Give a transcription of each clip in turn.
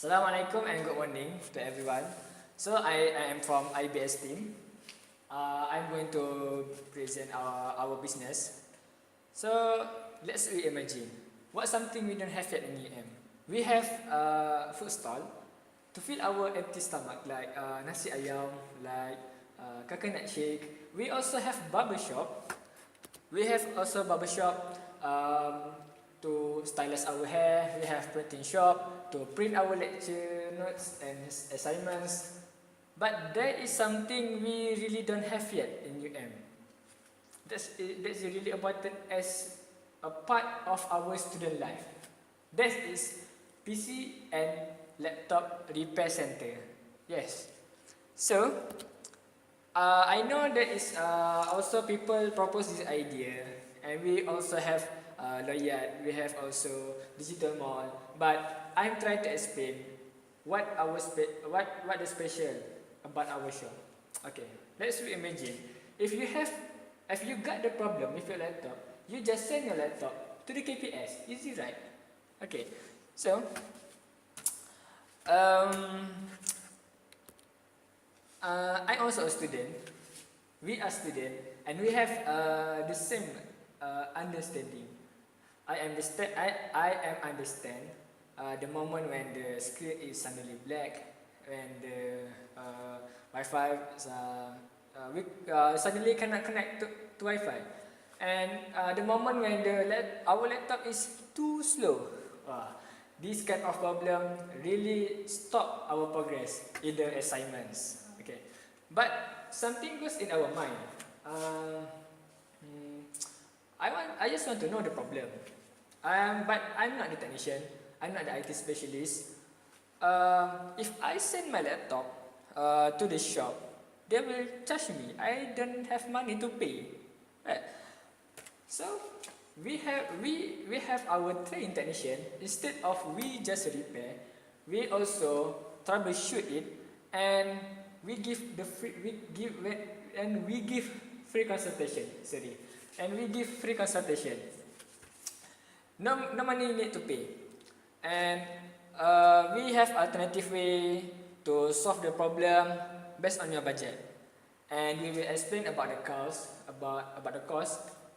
Assalamualaikum and good morning to everyone. So I am from IBS team. I'm going to present our business. So let's reimagine. What's something we don't have yet in UM? We have a food stall to fill our empty stomach, like nasi ayam, like coconut shake. We also have barber shop. We have also barber shop to stylize our hair. We have printing shop to print our lecture notes and assignments. But there is something we really don't have yet in UM. That's really important as a part of our student life. That is PC and laptop repair center. Yes. So I know there is also people propose this idea, and we also have Loyat, we have also digital mall. But I'm trying to explain what the special about our shop. Okay, let's reimagine. If you got the problem with your laptop, you just send your laptop to the KPS. Easy, right? Okay, so I'm also a student. We are student, and we have the same understanding. I am understand the moment when the screen is suddenly black, when the Wi-Fi we suddenly cannot connect to Wi-Fi, and the moment when our laptop is too slow. This kind of problem really stop our progress in the assignments. Okay, but something goes in our mind. I just want to know the problem. But I'm not the technician. I'm not the IT specialist. If I send my laptop to the shop, they will charge me. I don't have money to pay. Right? So we have our trained technician. Instead of we just repair, we also troubleshoot it, and we give free consultation. Sorry, and we give free consultation. No money need to pay, and we have alternative way to solve the problem based on your budget, and we will explain about the cost,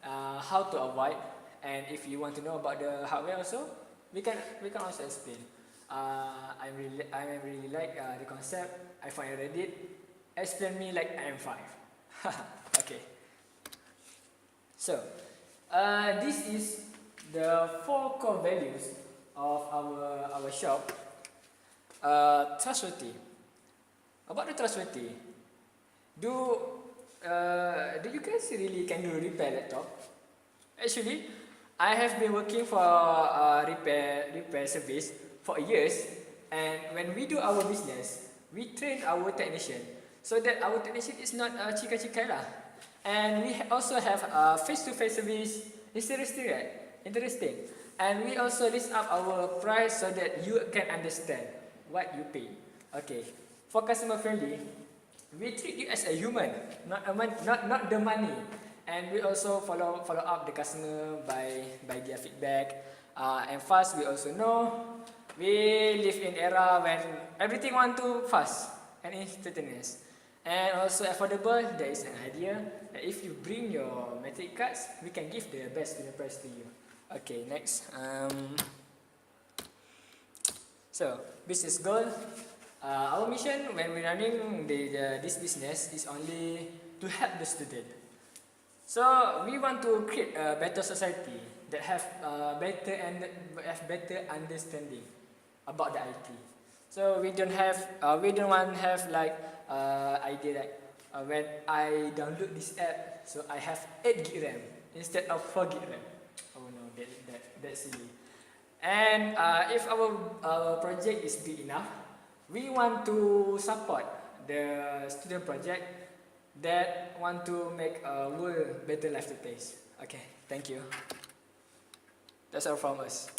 how to avoid, and if you want to know about the hardware also, we can also explain. I really like the concept. I find it Reddit. Explain me like I am 5. Okay. So this is the 4 core values of our shop. Trustworthy. About the trustworthy, do you guys really can do repair laptop? Actually, I have been working for repair service for years, and when we do our business, we train our technician so that our technician is not chikai lah. And we also have face-to-face service. Interesting, right? Interesting. And we also list up our price so that you can understand what you pay. Okay. For customer friendly, we treat you as a human, not the money. And we also follow up the customer by their feedback. And fast, we also know we live in era when everything want to fast and instantaneous. And also affordable. There is an idea that if you bring your metric cards, we can give the best price to you. Okay, next. So business goal. Our mission when we're running this business is only to help the student. So we want to create a better society that have better understanding about the IT. So we don't want to have like idea like when I download this app, so I have 8 GB RAM instead of 4 GB RAM. Oh no, that's silly. And if our project is big enough, we want to support the student project that want to make a world better life to place. Okay, thank you. That's all from us.